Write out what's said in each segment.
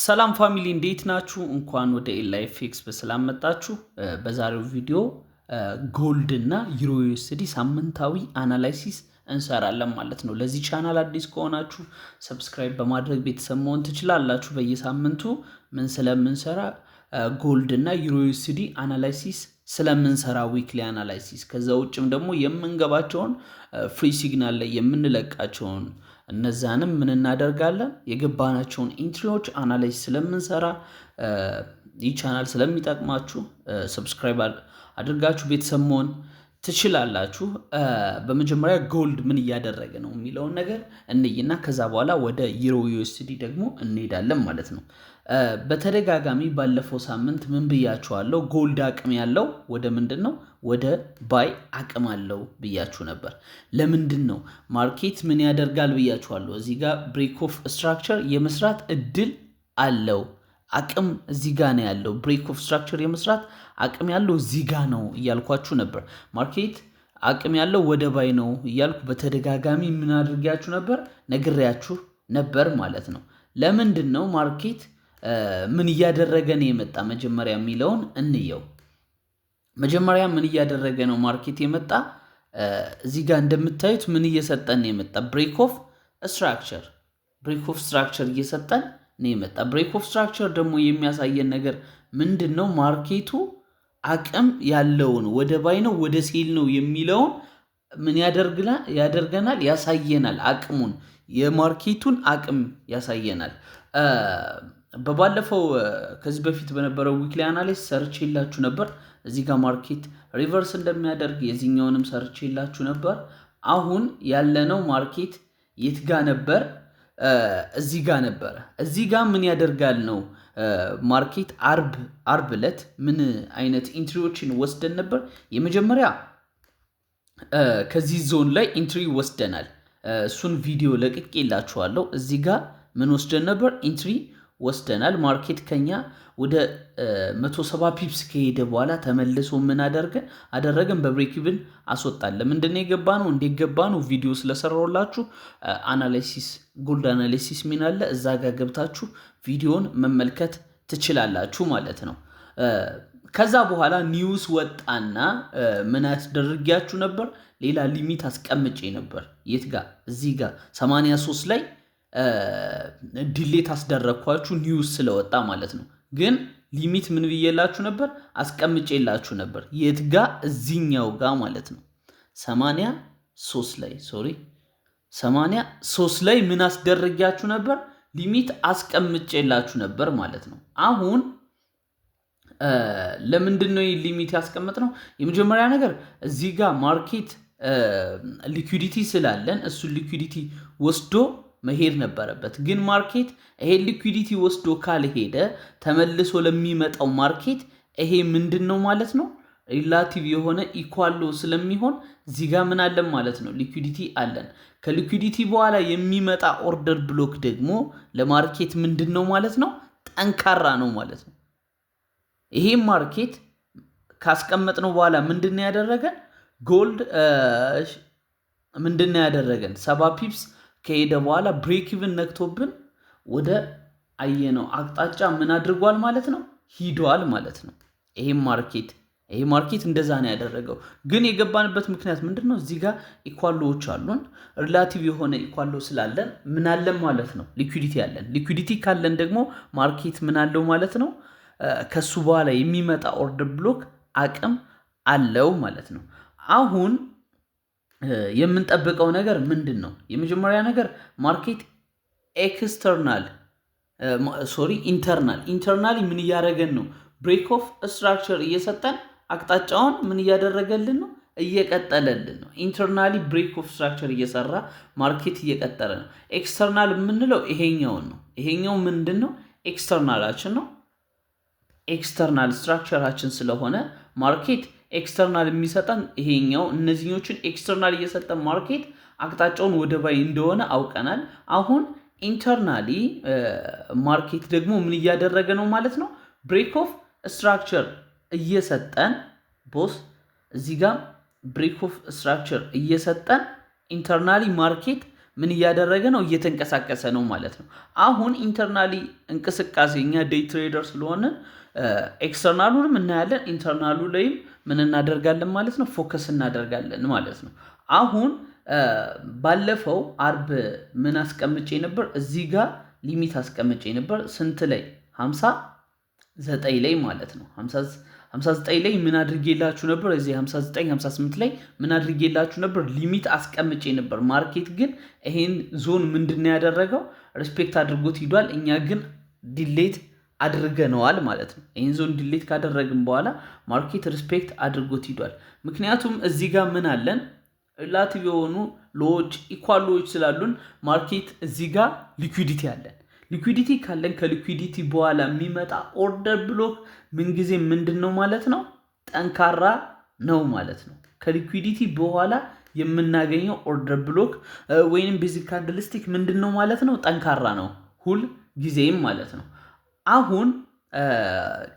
ሰላም ፋሚሊ እንዴት ናችሁ? እንኳን ወደ ኤልአይኤፍኤክስ በሰላም መጣችሁ። በዛሬው ቪዲዮ ጎልድ እና ዩሮ ዩኤስዲ ሳምንታዊ አናላይሲስ እንሰራለን ማለት ነው። ለዚህ ቻናል አዲስ ከሆናችሁ ሰብስክራይብ በማድረግ ቤተሰብ መሆን ትችላላችሁ። በየሳምንቱ ምን ስለምንሰራ ጎልድ እና ዩሮ ዩኤስዲ አናላይሲስ ስለምንሰራ ዊክሊ አናላይሲስ፣ ከዛ ውጭም ደግሞ የምንገባቸውን ፍሪ ሲግናል ላይ የምንለቃቸውን እነዛንም ምን እናደርጋለን የገባናቸውን ኢንትሪዎች አናላይዝ ስለምንሰራ ይህ ቻናል ስለሚጠቅማችሁ ሰብስክራይብ አድርጋችሁ ቤተሰብ መሆን ትችላላችሁ። በመጀመሪያ ጎልድ ምን እያደረገ ነው የሚለውን ነገር እንይና ከዛ በኋላ ወደ ዩሮ ዩኤስዲ ደግሞ እንሄዳለን ማለት ነው። በተደጋጋሚ ባለፈው ሳምንት ምን ብያችኋለሁ? ጎልድ አቅም ያለው ወደ ምንድነው ወደ ባይ አቅም አለው ብያችሁ ነበር። ለምንድነው ማርኬት ምን ያደርጋል ብያችኋለሁ። እዚህ ጋር ብሬክ ኦፍ ስትራክቸር የመስራት እድል አለው። አቅም እዚህ ጋር ነው ያለው። ብሬክ ኦፍ ስትራክቸር የመስራት አቅም ያለው እዚህ ጋር ነው እያልኳችሁ ነበር። ማርኬት አቅም ያለው ወደ ባይ ነው እያልኩ በተደጋጋሚ ምን አድርጋችሁ ነበር? ነግሬያችሁ ነበር ማለት ነው። ለምንድነው ማርኬት ምን እያደረገ ነው የመጣ መጀመሪያ የሚለውን እንየው። መጀመሪያ ምን እያደረገ ነው ማርኬት የመጣ? እዚህ ጋር እንደምታዩት ምን እየሰጠን ነው የመጣ? ብሬክ ኦፍ ስትራክቸር እየሰጠን ነው የመጣ። ብሬክ ኦፍ ስትራክቸር ደግሞ የሚያሳየን ነገር ምንድነው? ማርኬቱ አቅም ያለውን ወደ ባይ ነው ወደ ሴል ነው የሚለውን ምን ያደርገናል? ያሳየናል። አቅሙን የማርኬቱን አቅም ያሳየናል። በባለፈው ከዚህ በፊት በነበረው ዊክሊ አናሊሲስ ሰርቼላችሁ ነበር። እዚህ ጋር ማርኬት ሪቨርስ እንደሚያደርግ የዚህኛውንም ሰርቼላችሁ ነበር። አሁን ያለነው ማርኬት የት ጋር ነበር? እዚህ ጋር ነበር። እዚህ ጋር ምን ያደርጋል ነው ማርኬት አርብ ዕለት ምን አይነት ኢንትሪዎችን ወስደን ነበር? የመጀመሪያ ከዚህ ዞን ላይ ኢንትሪ ወስደናል። እሱን ቪዲዮ ለቅቄላችኋለሁ። እዚህ ጋር ምን ወስደን ነበር? ኢንትሪ ወስደናል። ማርኬት ከኛ ወደ 170 ፒፕስ ከሄደ በኋላ ተመልሶ ምን አደረገን? በብሬክ ኢቭን አስወጣን። ለምንድነው የገባ ነው? እንዴት ገባ ነው? ቪዲዮ ስለሰራሁላችሁ አናላይሲስ ጎልድ አናላይሲስ ምን አለ እዛ ጋር ገብታችሁ ቪዲዮን መመልከት ትችላላችሁ ማለት ነው። ከዛ በኋላ ኒውስ ወጣና ምን አስደርጊያችሁ ነበር? ሌላ ሊሚት አስቀምጬ ነበር። የት ጋር? እዚህ ጋር 83 ላይ ዲሌት አስደረኳችሁ ኒውስ ስለወጣ ማለት ነው። ግን ሊሚት ምን ብዬላችሁ ነበር? አስቀምጬላችሁ ነበር። የት ጋር? እዚህኛው ጋር ማለት ነው። 83 ላይ ምን አስደረጊያችሁ ነበር? ሊሚት አስቀምጬላችሁ ነበር ማለት ነው። አሁን ለምንድነው ሊሚት ያስቀምጥነው? የመጀመሪያ ነገር እዚህ ጋር ማርኬት ሊኩዊዲቲ ስላለን እሱ ሊኩዊዲቲ ወስዶ መሄድ ነበረበት። ግን ማርኬት ይሄ ሊኩዊዲቲ ወስዶ ካልሄደ ተመልሶ ለሚመጣው ማርኬት ይሄ ምንድነው ማለት ነው? ሪላቲቭ የሆነ ኢኳሎ ስለሚሆን እዚህ ጋር ምን አለን ማለት ነው? ሊኩዊዲቲ አለን። ከሊኩዊዲቲ በኋላ የሚመጣ ኦርደር ብሎክ ደግሞ ለማርኬት ምንድነው ማለት ነው? ጠንካራ ነው ማለት ነው። ይሄ ማርኬት ካስቀመጥነው በኋላ ምንድነው ያደረገን? ጎልድ ምንድነው ያደረገን? 70 ፒፕስ ከሄደ በኋላ ብሬክ ኢቭን ነክቶብን ወደ አየነው አቅጣጫ ምን አድርጓል ማለት ነው? ሂዷል ማለት ነው። ይሄ ማርኬት እንደዛ ነው ያደረገው። ግን የገባንበት ምክንያት ምንድነው? እዚህ ጋር ኢኳሎዎች አሉን። ሪላቲቭ የሆነ ኢኳሎ ስላለን ምን አለን ማለት ነው? ሊኩዊዲቲ አለን። ሊኩዊዲቲ ካለን ደግሞ ማርኬት ምን አለው ማለት ነው? ከሱ በኋላ የሚመጣ ኦርደር ብሎክ አቅም አለው ማለት ነው። አሁን የምንጠብቀው ነገር ምንድን ነው? የመጀመሪያ ነገር ማርኬት ኢንተርናሊ ምን እያደረገን ነው? ብሬክ ኦፍ ስትራክቸር እየሰጠን አቅጣጫውን ምን እያደረገልን ነው? እየቀጠለልን ነው። ኢንተርናሊ ብሬክ ኦፍ ስትራክቸር እየሰራ ማርኬት እየቀጠለ ነው። ኤክስተርናል የምንለው ይሄኛውን ነው። ይሄኛው ምንድን ነው? ኤክስተርናላችን ነው። ኤክስተርናል ስትራክቸራችን ስለሆነ ማርኬት ኤክስተርናል የሚሰጠን ይሄኛው እነዚህኞችን ኤክስተርናል እየሰጠን ማርኬት አቅጣጫውን ወደ ባይ እንደሆነ አውቀናል። አሁን ኢንተርናሊ ማርኬት ደግሞ ምን እያደረገ ነው ማለት ነው? ብሬክ ኦፍ ስትራክቸር እየሰጠን እዚህ ጋር ብሬክ ኦፍ ስትራክቸር እየሰጠን ኢንተርናሊ ማርኬት ምን እያደረገ ነው? እየተንቀሳቀሰ ነው ማለት ነው። አሁን ኢንተርናሊ እንቅስቃሴ እኛ ዴይ ትሬደር ስለሆነ ኤክስተርናሉንም እናያለን፣ ኢንተርናሉ ላይም ምን እናደርጋለን ማለት ነው? ፎከስ እናደርጋለን ማለት ነው። አሁን ባለፈው አርብ ምን አስቀምጬ ነበር? እዚህ ጋር ሊሚት አስቀምጬ ነበር። ስንት ላይ? 59 ላይ ማለት ነው። 59 ላይ ምን አድርጌላችሁ ነበር? እዚህ 59 58 ላይ ምን አድርጌላችሁ ነበር? ሊሚት አስቀምጬ ነበር። ማርኬት ግን ይሄን ዞን ምንድነው ያደረገው? ሪስፔክት አድርጎት ሂዷል። እኛ ግን ዲሌት አድርገነዋል ማለት ነው። ይህን ዞን ዲሌት ካደረግን በኋላ ማርኬት ሪስፔክት አድርጎት ሂዷል። ምክንያቱም እዚህ ጋር ምን አለን? ሪላቲቭ የሆኑ ሎዎች ኢኳል ሎዎች ስላሉን ማርኬት እዚህ ጋር ሊኩዊዲቲ አለን። ሊኩዊዲቲ ካለን ከሊኩዊዲቲ በኋላ የሚመጣ ኦርደር ብሎክ ምንጊዜ ምንድን ነው ማለት ነው? ጠንካራ ነው ማለት ነው። ከሊኩዊዲቲ በኋላ የምናገኘው ኦርደር ብሎክ ወይንም ቤዚክ ካንድልስቲክ ምንድን ነው ማለት ነው? ጠንካራ ነው ሁል ጊዜም ማለት ነው። አሁን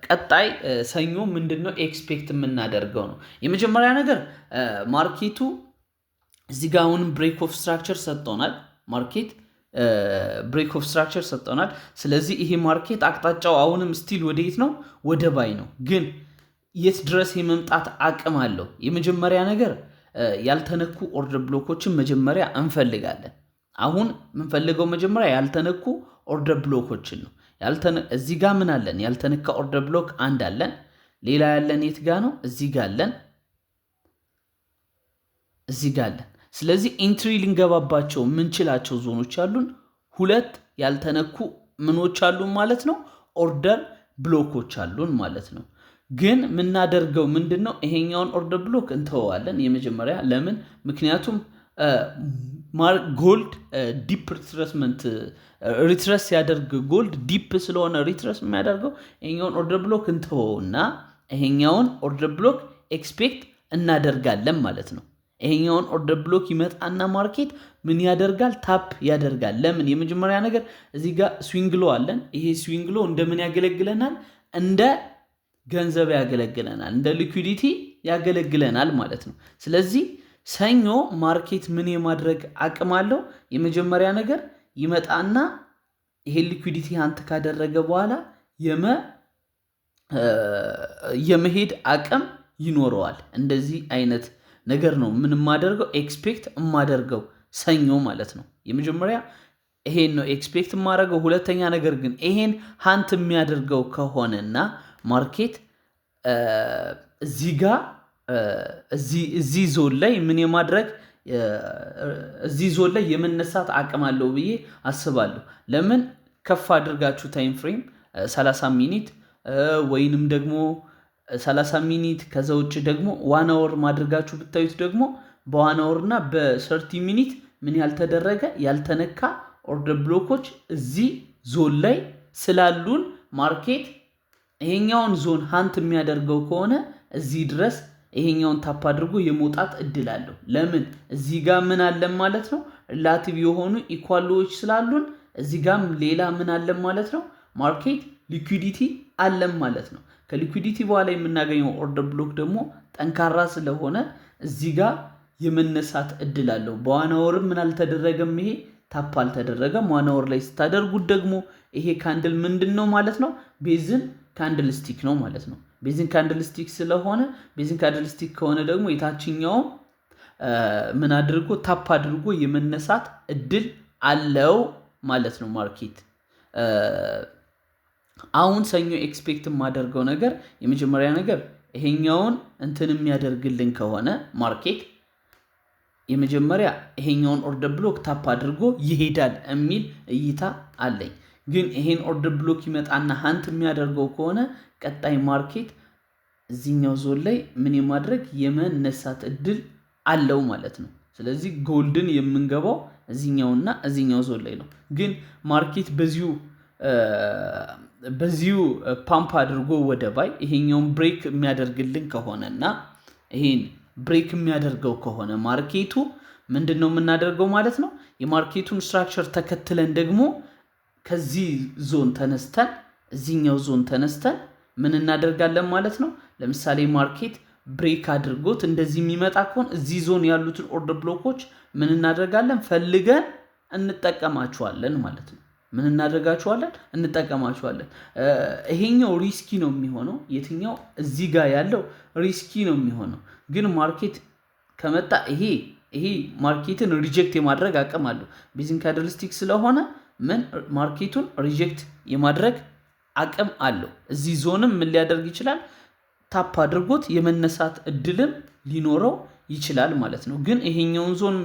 ቀጣይ ሰኞ ምንድነው ኤክስፔክት የምናደርገው ነው? የመጀመሪያ ነገር ማርኬቱ እዚህ ጋር አሁንም ብሬክ ኦፍ ስትራክቸር ሰጥቶናል። ማርኬት ብሬክ ኦፍ ስትራክቸር ሰጥቶናል። ስለዚህ ይሄ ማርኬት አቅጣጫው አሁንም ስቲል ወደየት ነው? ወደ ባይ ነው። ግን የት ድረስ የመምጣት አቅም አለው? የመጀመሪያ ነገር ያልተነኩ ኦርደር ብሎኮችን መጀመሪያ እንፈልጋለን። አሁን የምንፈልገው መጀመሪያ ያልተነኩ ኦርደር ብሎኮችን ነው። እዚህ ጋር ምን አለን? ያልተነካ ኦርደር ብሎክ አንድ አለን። ሌላ ያለን የት ጋር ነው? እዚህ ጋር አለን፣ እዚህ ጋር አለን። ስለዚህ ኢንትሪ ልንገባባቸው ምንችላቸው ዞኖች አሉን። ሁለት ያልተነኩ ምኖች አሉን ማለት ነው፣ ኦርደር ብሎኮች አሉን ማለት ነው። ግን ምናደርገው ምንድን ነው? ይሄኛውን ኦርደር ብሎክ እንተዋለን የመጀመሪያ። ለምን? ምክንያቱም ጎልድ ዲፕ ሪትረስመንት ሪትረስ ሲያደርግ ጎልድ ዲፕ ስለሆነ ሪትረስ የሚያደርገው ይሄኛውን ኦርደር ብሎክ እንተወውና ይሄኛውን ኦርደር ብሎክ ኤክስፔክት እናደርጋለን ማለት ነው። ይሄኛውን ኦርደር ብሎክ ይመጣና ማርኬት ምን ያደርጋል? ታፕ ያደርጋል። ለምን? የመጀመሪያ ነገር እዚህ ጋር ስዊንግ ሎ አለን። ይሄ ስዊንግ ሎ እንደምን ያገለግለናል? እንደ ገንዘብ ያገለግለናል፣ እንደ ሊኩዊዲቲ ያገለግለናል ማለት ነው። ስለዚህ ሰኞ ማርኬት ምን የማድረግ አቅም አለው? የመጀመሪያ ነገር ይመጣና ይሄ ሊኩዊዲቲ አንት ካደረገ በኋላ የመሄድ አቅም ይኖረዋል። እንደዚህ አይነት ነገር ነው ምን የማደርገው ኤክስፔክት የማደርገው ሰኞ ማለት ነው። የመጀመሪያ ይሄን ነው ኤክስፔክት የማደርገው። ሁለተኛ ነገር ግን ይሄን ሃንት የሚያደርገው ከሆነና ማርኬት እዚህ ጋር እዚህ ዞን ላይ ምን የማድረግ እዚህ ዞን ላይ የመነሳት አቅም አለው ብዬ አስባለሁ። ለምን? ከፍ አድርጋችሁ ታይም ፍሬም 30 ሚኒት ወይንም ደግሞ 30 ሚኒት ከዛ ውጭ ደግሞ 1 አወር ማድረጋችሁ ብታዩት ደግሞ በ1 አወር እና በ30 ሚኒት ምን ያልተደረገ ያልተነካ ኦርደር ብሎኮች እዚህ ዞን ላይ ስላሉን ማርኬት ይሄኛውን ዞን ሃንት የሚያደርገው ከሆነ እዚህ ድረስ ይሄኛውን ታፕ አድርጎ የመውጣት እድል አለው። ለምን? እዚህ ጋር ምን አለን ማለት ነው? ሪላቲቭ የሆኑ ኢኳሎች ስላሉን እዚህ ጋር ሌላ ምን አለን ማለት ነው? ማርኬት ሊኩዊዲቲ አለን ማለት ነው። ከሊኩዊዲቲ በኋላ የምናገኘው ኦርደር ብሎክ ደግሞ ጠንካራ ስለሆነ እዚህ ጋር የመነሳት እድል አለው። በዋን አወርም ምን አልተደረገም? ይሄ ታፕ አልተደረገም። ዋን አወር ላይ ስታደርጉት ደግሞ ይሄ ካንድል ምንድን ነው ማለት ነው? ቤዝን ካንድል ስቲክ ነው ማለት ነው። ቤዝን ካንድል ስቲክ ስለሆነ ቤዝን ካንድል ስቲክ ከሆነ ደግሞ የታችኛው ምን አድርጎ ታፕ አድርጎ የመነሳት እድል አለው ማለት ነው ማርኬት። አሁን ሰኞ ኤክስፔክት የማደርገው ነገር የመጀመሪያ ነገር ይሄኛውን እንትን የሚያደርግልን ከሆነ ማርኬት የመጀመሪያ ይሄኛውን ኦርደር ብሎክ ታፕ አድርጎ ይሄዳል የሚል እይታ አለኝ። ግን ይሄን ኦርደር ብሎክ ይመጣና ሃንት የሚያደርገው ከሆነ ቀጣይ ማርኬት እዚህኛው ዞን ላይ ምን የማድረግ የመነሳት እድል አለው ማለት ነው። ስለዚህ ጎልድን የምንገባው እዚህኛውና እዚህኛው ዞን ላይ ነው። ግን ማርኬት በዚሁ ፓምፕ አድርጎ ወደ ባይ ይሄኛውን ብሬክ የሚያደርግልን ከሆነና ይሄን ብሬክ የሚያደርገው ከሆነ ማርኬቱ ምንድነው የምናደርገው ማለት ነው? የማርኬቱን ስትራክቸር ተከትለን ደግሞ ከዚህ ዞን ተነስተን እዚህኛው ዞን ተነስተን ምን እናደርጋለን ማለት ነው? ለምሳሌ ማርኬት ብሬክ አድርጎት እንደዚህ የሚመጣ ከሆነ እዚህ ዞን ያሉትን ኦርደር ብሎኮች ምን እናደርጋለን? ፈልገን እንጠቀማቸዋለን ማለት ነው። ምን እናደርጋቸዋለን? እንጠቀማቸዋለን። ይሄኛው ሪስኪ ነው የሚሆነው። የትኛው እዚህ ጋር ያለው ሪስኪ ነው የሚሆነው። ግን ማርኬት ከመጣ ይሄ ማርኬትን ሪጀክት የማድረግ አቅም አለው። ቤዚክ ካንድልስቲክ ስለሆነ ምን ማርኬቱን ሪጀክት የማድረግ አቅም አለው። እዚህ ዞንም ምን ሊያደርግ ይችላል? ታፕ አድርጎት የመነሳት እድልም ሊኖረው ይችላል ማለት ነው። ግን ይሄኛውን ዞን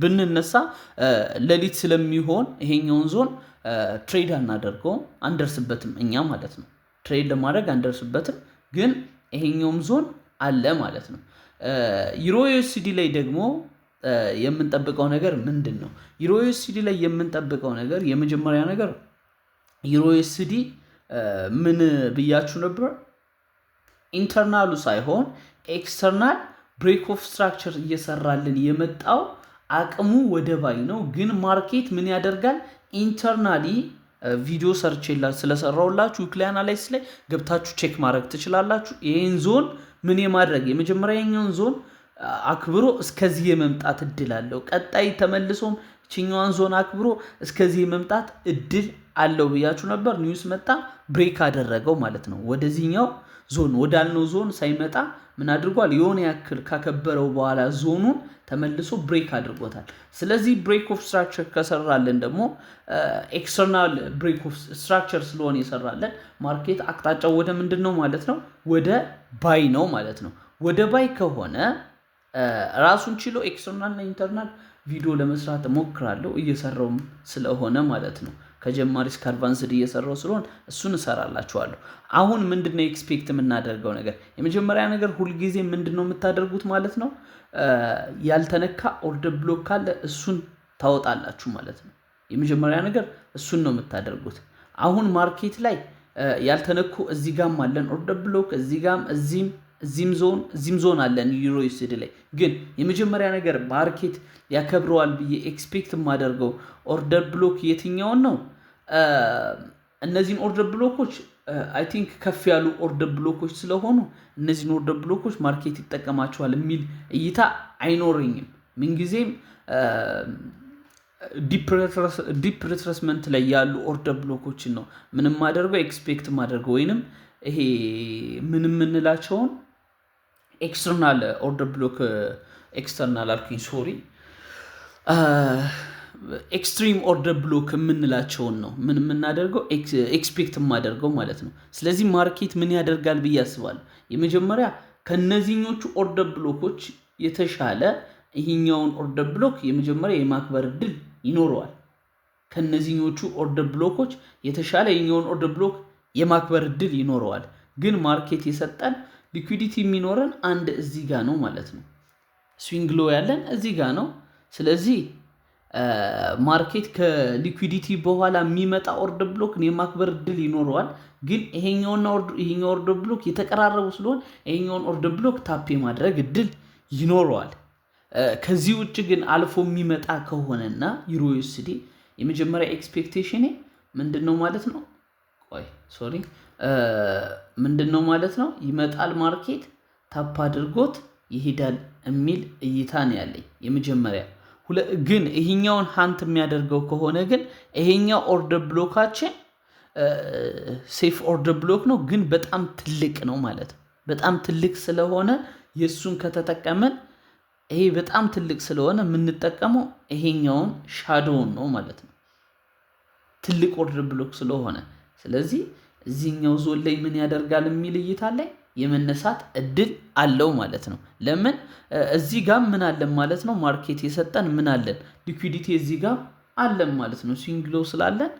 ብንነሳ ሌሊት ስለሚሆን ይሄኛውን ዞን ትሬድ አናደርገውም፣ አንደርስበትም እኛ ማለት ነው። ትሬድ ለማድረግ አንደርስበትም። ግን ይሄኛውም ዞን አለ ማለት ነው። ዩሮ ዩኤስዲ ላይ ደግሞ የምንጠብቀው ነገር ምንድን ነው? ዩሮ ዩኤስዲ ላይ የምንጠብቀው ነገር የመጀመሪያ ነገር ዩሮ ዩኤስዲ ምን ብያችሁ ነበር? ኢንተርናሉ ሳይሆን ኤክስተርናል ብሬክ ኦፍ ስትራክቸር እየሰራልን የመጣው አቅሙ ወደ ባይ ነው። ግን ማርኬት ምን ያደርጋል? ኢንተርናሊ ቪዲዮ ሰርች ስለሰራውላችሁ ዊክሊ አናላይሲስ ላይ ገብታችሁ ቼክ ማድረግ ትችላላችሁ። ይህን ዞን ምን የማድረግ የመጀመሪያኛውን ዞን አክብሮ እስከዚህ የመምጣት እድል አለው። ቀጣይ ተመልሶም ችኛዋን ዞን አክብሮ እስከዚህ የመምጣት እድል አለው ብያችሁ ነበር። ኒውስ መጣ፣ ብሬክ አደረገው ማለት ነው። ወደዚህኛው ዞን ወዳልነው ዞን ሳይመጣ ምን አድርጓል? የሆነ ያክል ካከበረው በኋላ ዞኑን ተመልሶ ብሬክ አድርጎታል። ስለዚህ ብሬክ ኦፍ ስትራክቸር ከሰራለን ደግሞ ኤክስተርናል ብሬክ ኦፍ ስትራክቸር ስለሆነ የሰራለን ማርኬት አቅጣጫው ወደ ምንድን ነው ማለት ነው? ወደ ባይ ነው ማለት ነው። ወደ ባይ ከሆነ ራሱን ችሎ ኤክስተርናል እና ኢንተርናል ቪዲዮ ለመስራት እሞክራለሁ፣ እየሰራውም ስለሆነ ማለት ነው። ከጀማሪ እስከ አድቫንስድ እየሰራው ስለሆነ እሱን እሰራላችኋለሁ። አሁን ምንድነው ኤክስፔክት የምናደርገው ነገር? የመጀመሪያ ነገር ሁልጊዜ ምንድነው የምታደርጉት ማለት ነው? ያልተነካ ኦርደር ብሎክ ካለ እሱን ታወጣላችሁ ማለት ነው። የመጀመሪያ ነገር እሱን ነው የምታደርጉት። አሁን ማርኬት ላይ ያልተነኩ እዚህ ጋም አለን ኦርደር ብሎክ፣ እዚህ ጋም እዚህም ዞን አለን ዩሮ ዩኤስዲ ላይ። ግን የመጀመሪያ ነገር ማርኬት ያከብረዋል ብዬ ኤክስፔክት የማደርገው ኦርደር ብሎክ የትኛውን ነው? እነዚህን ኦርደር ብሎኮች አይ ቲንክ ከፍ ያሉ ኦርደር ብሎኮች ስለሆኑ እነዚህን ኦርደር ብሎኮች ማርኬት ይጠቀማቸዋል የሚል እይታ አይኖረኝም። ምንጊዜም ዲፕ ሪትረስመንት ላይ ያሉ ኦርደር ብሎኮችን ነው ምንም ማደርገው ኤክስፔክት ማደርገው፣ ወይንም ይሄ ምን የምንላቸውን ኤክስተርናል ኦርደር ብሎክ ኤክስተርናል አልኩኝ ሶሪ ኤክስትሪም ኦርደር ብሎክ የምንላቸውን ነው ምን የምናደርገው ኤክስፔክት የማደርገው ማለት ነው። ስለዚህ ማርኬት ምን ያደርጋል ብዬ አስባለሁ? የመጀመሪያ ከነዚህኞቹ ኦርደር ብሎኮች የተሻለ ይህኛውን ኦርደር ብሎክ የመጀመሪያ የማክበር እድል ይኖረዋል። ከነዚህኞቹ ኦርደር ብሎኮች የተሻለ ይህኛውን ኦርደር ብሎክ የማክበር እድል ይኖረዋል። ግን ማርኬት የሰጠን ሊኩዊዲቲ የሚኖረን አንድ እዚህ ጋር ነው ማለት ነው። ስዊንግ ሎ ያለን እዚህ ጋር ነው። ስለዚህ ማርኬት ከሊኩዊዲቲ በኋላ የሚመጣ ኦርደር ብሎክን የማክበር እድል ይኖረዋል። ግን ይሄኛው ኦርደር ብሎክ የተቀራረቡ ስለሆነ ይሄኛውን ኦርደር ብሎክ ታፕ የማድረግ እድል ይኖረዋል። ከዚህ ውጭ ግን አልፎ የሚመጣ ከሆነና ዩሮ ዩኤስዲ የመጀመሪያ ኤክስፔክቴሽኔ ምንድነው ማለት ነው? ምንድነው ማለት ነው? ይመጣል ማርኬት ታፕ አድርጎት ይሄዳል የሚል እይታ ነው ያለኝ የመጀመሪያ። ግን ይሄኛውን ሃንት የሚያደርገው ከሆነ ግን ይሄኛው ኦርደር ብሎካችን ሴፍ ኦርደር ብሎክ ነው፣ ግን በጣም ትልቅ ነው ማለት ነው። በጣም ትልቅ ስለሆነ የሱን ከተጠቀመን ይሄ በጣም ትልቅ ስለሆነ የምንጠቀመው ይሄኛውን ሻዶውን ነው ማለት ነው፣ ትልቅ ኦርደር ብሎክ ስለሆነ። ስለዚህ እዚህኛው ዞን ላይ ምን ያደርጋል የሚል እይታ ላይ የመነሳት እድል አለው ማለት ነው። ለምን እዚህ ጋር ምን አለን ማለት ነው? ማርኬት የሰጠን ምን አለን? ሊኩዊዲቲ እዚህ ጋር አለን ማለት ነው። ስዊንግ ሎው ስላለን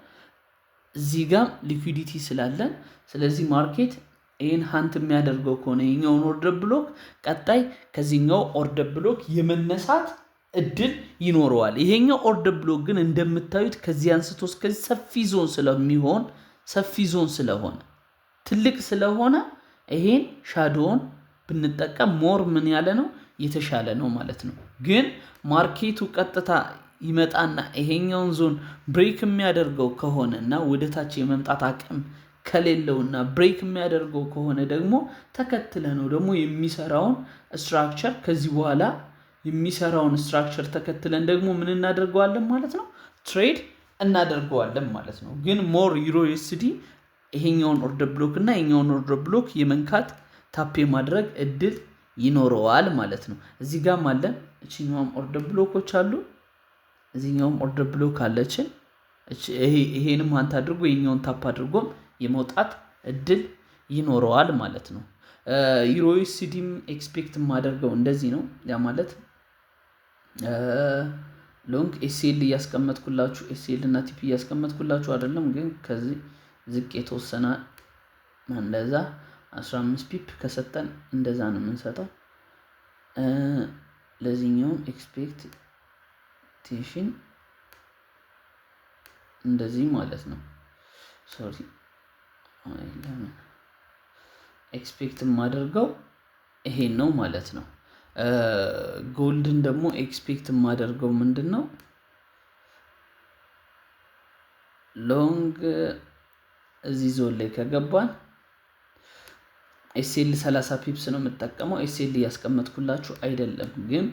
እዚህ ጋር ሊኩዊዲቲ ስላለን፣ ስለዚህ ማርኬት ይህን ሃንት የሚያደርገው ከሆነ ይሄኛውን ኦርደር ብሎክ ቀጣይ ከዚህኛው ኦርደር ብሎክ የመነሳት እድል ይኖረዋል። ይሄኛው ኦርደር ብሎክ ግን እንደምታዩት ከዚህ አንስቶ እስከዚህ ሰፊ ዞን ስለሆነ ትልቅ ስለሆነ ይሄን ሻዶውን ብንጠቀም ሞር ምን ያለ ነው የተሻለ ነው ማለት ነው። ግን ማርኬቱ ቀጥታ ይመጣና ይሄኛውን ዞን ብሬክ የሚያደርገው ከሆነና ወደታች የመምጣት አቅም ከሌለውና ብሬክ የሚያደርገው ከሆነ ደግሞ ተከትለ ነው ደግሞ የሚሰራውን ስትራክቸር ከዚህ በኋላ የሚሰራውን ስትራክቸር ተከትለን ደግሞ ምን እናደርገዋለን ማለት ነው? ትሬድ እናደርገዋለን ማለት ነው። ግን ሞር ዩሮዩኤስዲ ይሄኛውን ኦርደር ብሎክ እና ይሄኛውን ኦርደር ብሎክ የመንካት ታፕ የማድረግ እድል ይኖረዋል ማለት ነው። እዚህ ጋም አለን እችኛውም ኦርደር ብሎኮች አሉ። እዚህኛውም ኦርደር ብሎክ አለችን። ይሄንም አንተ አድርጎ ይሄኛውን ታፕ አድርጎም የመውጣት እድል ይኖረዋል ማለት ነው። ዩሮዩኤስዲም ኤክስፔክት የማደርገው እንደዚህ ነው። ያ ማለት ሎንግ ኤስኤል እያስቀመጥኩላችሁ ኤስኤል እና ቲፒ እያስቀመጥኩላችሁ አይደለም፣ ግን ከዚህ ዝቅ የተወሰነ እንደዛ 15 ፒፕ ከሰጠን እንደዛ ነው የምንሰጠው። ለዚህኛውም ኤክስፔክቴሽን እንደዚህ ማለት ነው። ሶሪ ኤክስፔክት የማደርገው ይሄን ነው ማለት ነው። ጎልድን ደግሞ ኤክስፔክት የማደርገው ምንድን ነው? ሎንግ እዚህ ዞን ላይ ከገባን ኤስኤል 30 ፒፕስ ነው የምጠቀመው። ኤስኤል እያስቀመጥኩላችሁ አይደለም፣ ግን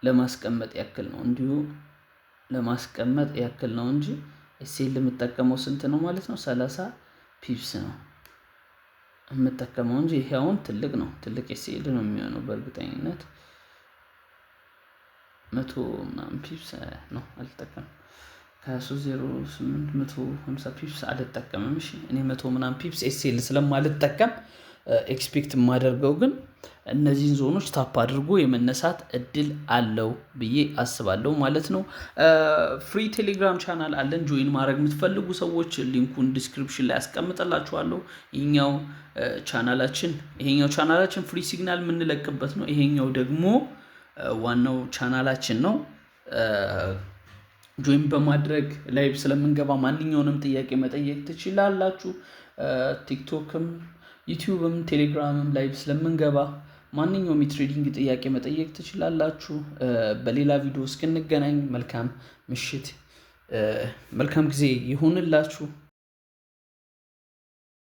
ለማስቀመጥ ያክል ነው። እንዲሁ ለማስቀመጥ ያክል ነው እንጂ ኤስኤል የምጠቀመው ስንት ነው ማለት ነው? 30 ፒፕስ ነው የምጠቀመው እንጂ ይሄ አሁን ትልቅ ነው። ትልቅ ኤስኤል ነው የሚሆነው በእርግጠኝነት 100 ምናምን ፒፕስ ነው አልጠቀምም። ከ308 150 ፒፕስ አልጠቀምም። እሺ እኔ 100 ምናምን ፒፕስ ኤስኤል ስለማልጠቀም ኤክስፔክት የማደርገው ግን እነዚህን ዞኖች ታፕ አድርጎ የመነሳት እድል አለው ብዬ አስባለሁ ማለት ነው። ፍሪ ቴሌግራም ቻናል አለን። ጆይን ማድረግ የምትፈልጉ ሰዎች ሊንኩን ዲስክሪፕሽን ላይ አስቀምጥላችኋለሁ። ይሄኛው ቻናላችን ፍሪ ሲግናል የምንለቅበት ነው። ይሄኛው ደግሞ ዋናው ቻናላችን ነው። ጆይን በማድረግ ላይቭ ስለምንገባ ማንኛውንም ጥያቄ መጠየቅ ትችላላችሁ። ቲክቶክም ዩቲዩብም ቴሌግራምም ላይቭ ስለምንገባ ማንኛውም የትሬዲንግ ጥያቄ መጠየቅ ትችላላችሁ። በሌላ ቪዲዮ እስክንገናኝ መልካም ምሽት፣ መልካም ጊዜ ይሁንላችሁ።